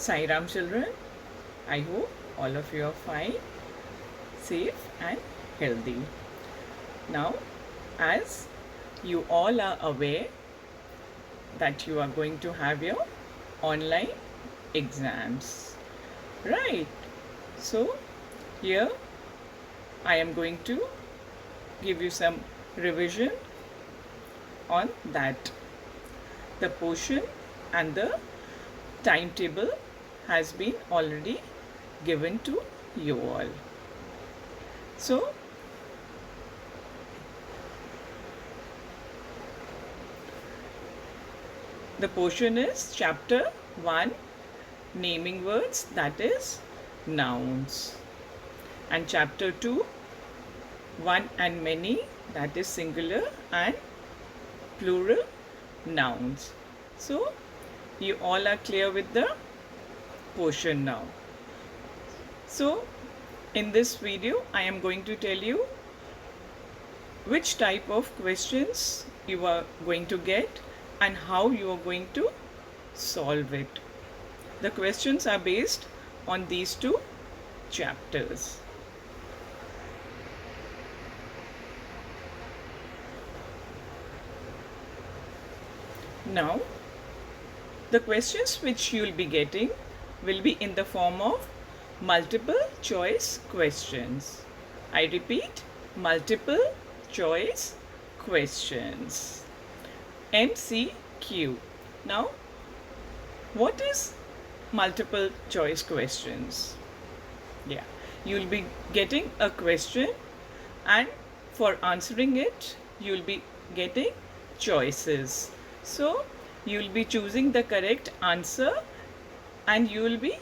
Sai Ram children, I hope all of you are fine, safe and healthy. Now, as you all are aware that you are going to have your online exams, right? So, here I am going to give you some revision on that. The portion and the timetable has been already given to you all. So, the portion is chapter 1, naming words, that is nouns, and chapter 2, one and many, that is singular and plural nouns. So, you all are clear with the portion now. So, in this video, I am going to tell you which type of questions you are going to get and how you are going to solve it. The questions are based on these two chapters. Now, the questions which you will be getting will be in the form of multiple choice questions. I repeat, multiple choice questions. MCQ. Now, what is multiple choice questions? Yeah, you will be getting a question, and for answering it, you will be getting choices. So, you will be choosing the correct answer and you will be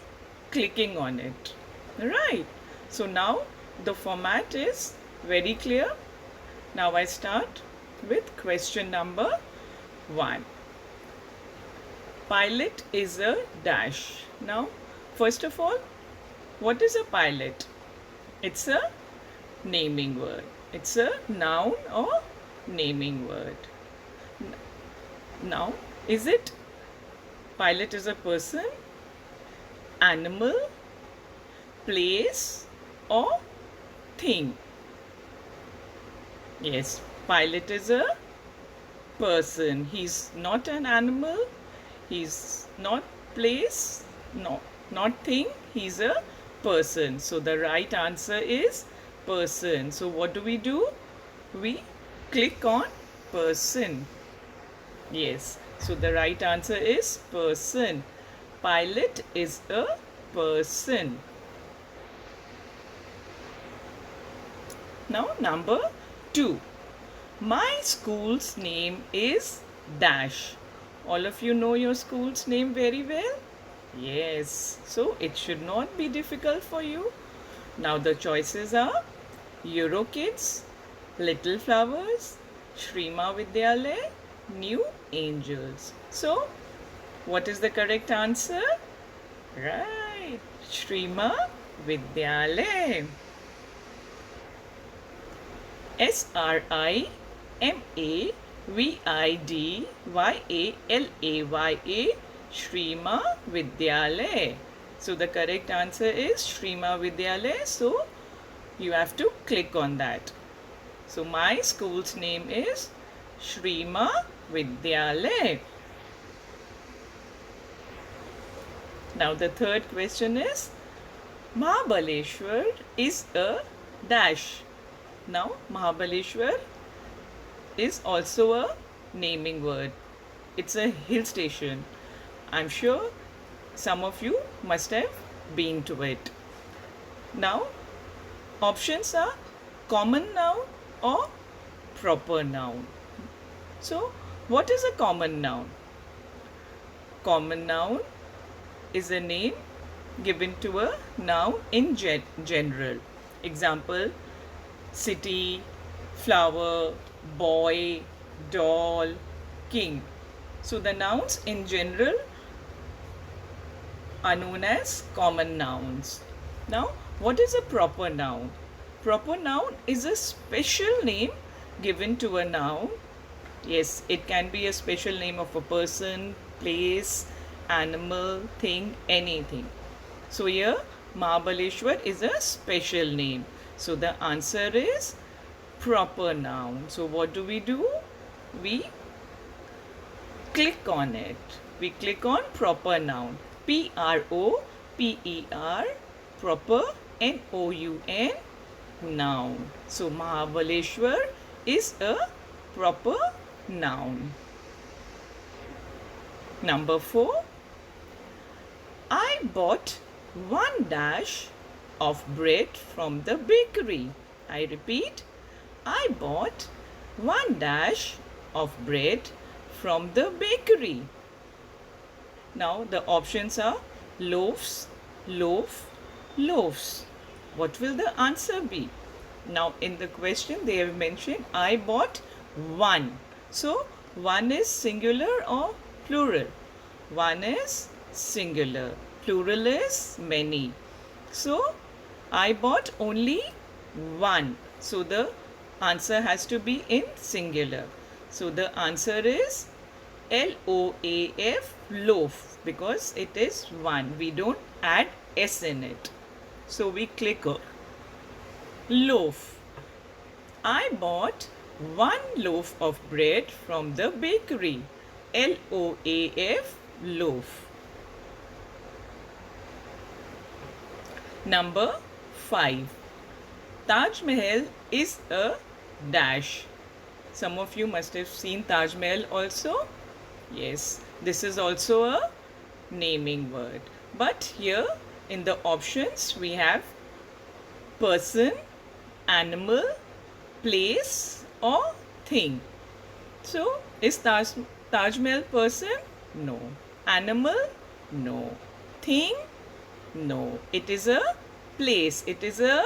clicking on it. Right. So, now the format is very clear. Now, I start with question number 1. Pilot is a dash. Now, first of all, what is a pilot? It's a naming word. It's a noun or naming word. Now, is it pilot is a person, animal, place or thing? Yes, pilot is a person. He's not an animal, he's not place, no, not thing, he's a person. So the right answer is person. So what do? We click on person. Yes, so the right answer is person. Pilot is a person. Now, number 2. My school's name is dash. All of you know your school's name very well? Yes, so it should not be difficult for you. Now, the choices are Eurokids, Little Flowers, Shrima Vidyalaya, New Angels. So, what is the correct answer? Right, Shrima Vidyalaya. SRIMAVIDYALAYA, Shrima Vidyalaya. So the correct answer is Shrima Vidyalaya. So you have to click on that. So my school's name is Shrima Vidyalaya. Now the third question is Mahabaleshwar is a dash. Now Mahabaleshwar is also a naming word. It's a hill station. I'm sure some of you must have been to it. Now options are common noun or proper noun. So what is a common noun? Common noun is a name given to a noun in general. Example, city, flower, boy, doll, king. So the nouns in general are known as common nouns. Now, what is a proper noun? Proper noun is a special name given to a noun. Yes, it can be a special name of a person, place, animal, thing, anything. So here Mahabaleshwar is a special name. So the answer is proper noun. So what do? We click on it. We click on proper noun. P-R-O-P-E-R, proper, N-O-U-N, noun. So Mahabaleshwar is a proper noun. Number 4. I bought 1 dash of bread from the bakery. I repeat, I bought 1 dash of bread from the bakery. Now the options are loaves, loaf, loaves. What will the answer be? Now in the question they have mentioned I bought 1. So 1 is singular or plural? 1 is singular. Plural is many. So I bought only 1. So the answer has to be in singular. So the answer is L-O-A-F, loaf, because it is 1. We don't add S in it. So we click on loaf. I bought 1 loaf of bread from the bakery. L-O-A-F, loaf. Number 5. Taj Mahal is a dash. Some of you must have seen Taj Mahal also. Yes, this is also a naming word. But here in the options we have person, animal, place or thing. So is Taj Mahal person? No. Animal? No. Thing? No. It is a place. It is a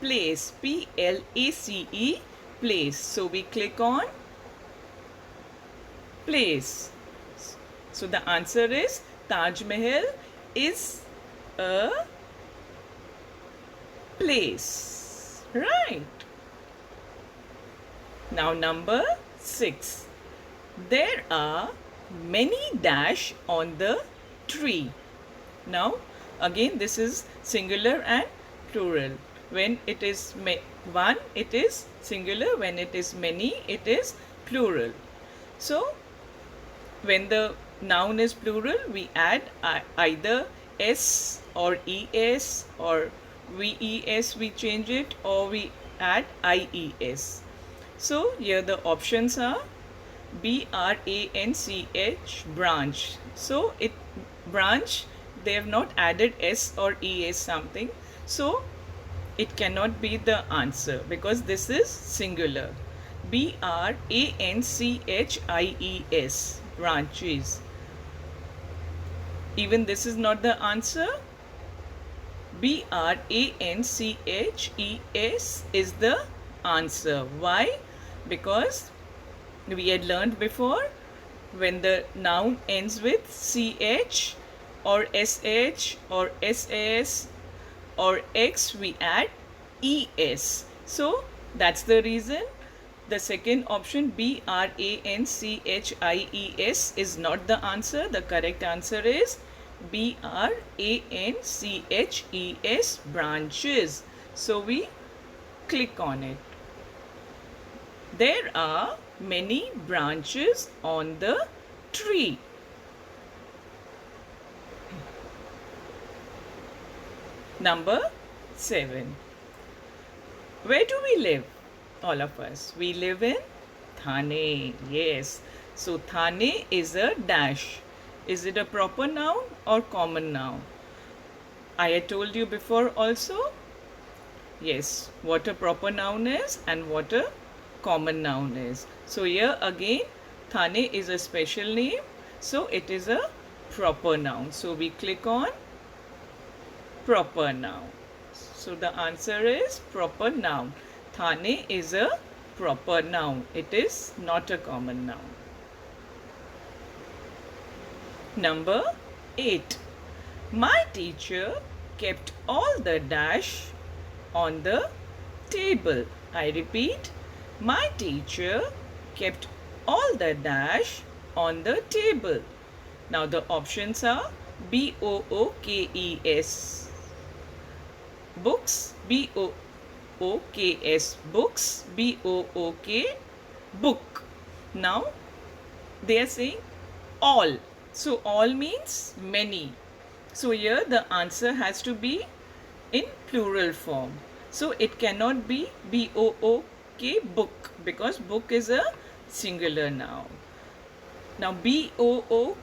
place. P-L-A-C-E, place. So we click on place. So the answer is Taj Mahal is a place. Right. Now number 6. There are many dash on the tree. Now again this is singular and plural. When it is 1 it is singular, when it is many it is plural. So when the noun is plural we add either S or ES or VES, we change it, or we add IES. So here the options are BRANCH, branch. So it branch, they have not added S or ES something. So it cannot be the answer because this is singular. BRANCHIES, branches. Even this is not the answer. BRANCHES is the answer. Why? Because we had learned before, when the noun ends with CH or SH or SAS or X, we add ES. So that's the reason the second option BRANCHIES is not the answer. The correct answer is BRANCHES, branches. So we click on it. There are many branches on the tree. Number 7. Where do we live? All of us. We live in Thane. Yes. So Thane is a dash. Is it a proper noun or common noun? I had told you before also. Yes, what a proper noun is and what a common noun is. So here again, Thane is a special name. So it is a proper noun. So we click on proper noun. So the answer is proper noun. Thane is a proper noun. It is not a common noun. Number 8. My teacher kept all the dash on the table. I repeat, my teacher kept all the dash on the table. Now the options are BOOKES, books, BOOKS, books, BOOK, book. Now they are saying all. So all means many. So here the answer has to be in plural form. So it cannot be BOOK, book, because book is a singular noun. Now BOOKES,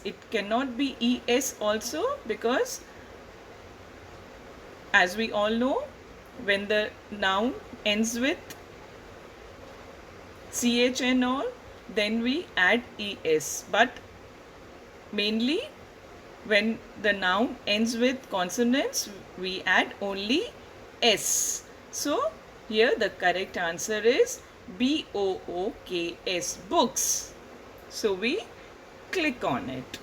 it cannot be ES also, because as we all know, when the noun ends with CH and all, then we add ES. But mainly when the noun ends with consonants, we add only S. So here the correct answer is BOOKS, books. So we click on it.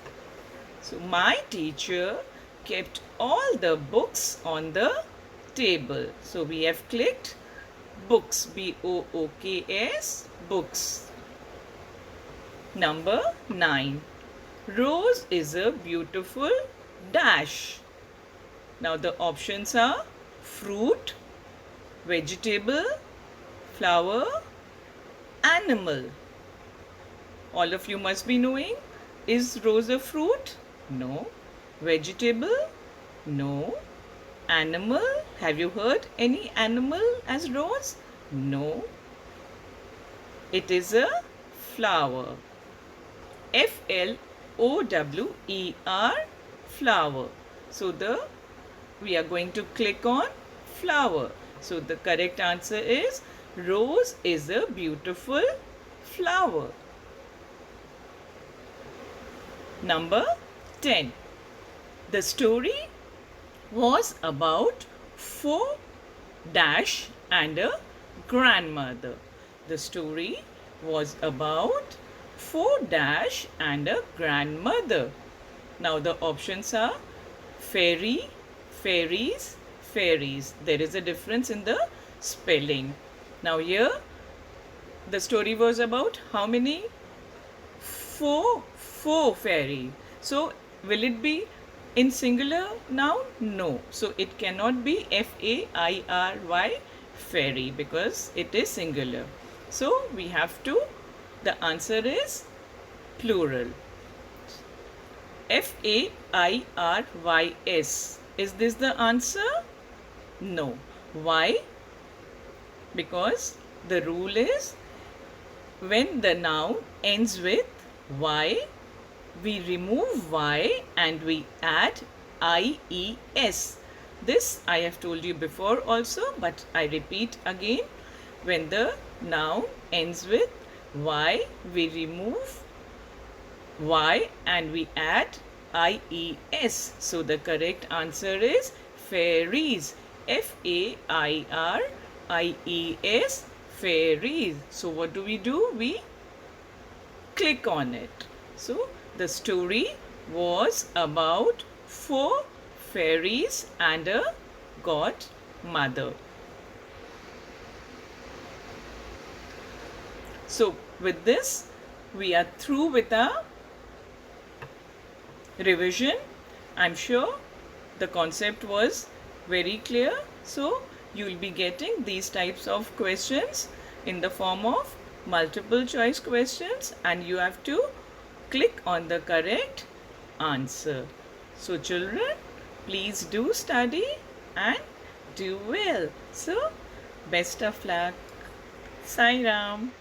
So my teacher kept all the books on the table. So we have clicked books, BOOKS, books. Number 9. Rose is a beautiful dash. Now the options are fruit, vegetable, flower, animal. All of you must be knowing, is rose a fruit? No. Vegetable? No. Animal? Have you heard any animal as rose? No. It is a flower. FLOWER, flower. So we are going to click on flower. So the correct answer is rose is a beautiful flower. Number 10. The story was about 4 dash and a grandmother. The story was about 4 dash and a grandmother. Now the options are fairy, fairies, fairies. There is a difference in the spelling. Now here the story was about how many? 4 fairy. So will it be in singular noun? No. So it cannot be FAIRY, fairy, because it is singular. So we have to, the answer is plural. FAIRYS. Is this the answer? No. Why? Because the rule is when the noun ends with Y, we remove Y and we add IES. This I have told you before also, but I repeat again. When the noun ends with Y, we remove Y and we add IES. So the correct answer is fairies. FAIRIES, fairies. So what do? We click on it. So the story was about 4 fairies and a godmother. So with this, we are through with our revision. I'm sure the concept was very clear. So you will be getting these types of questions in the form of multiple choice questions, and you have to click on the correct answer. So children, please do study and do well. So best of luck. Sai Ram.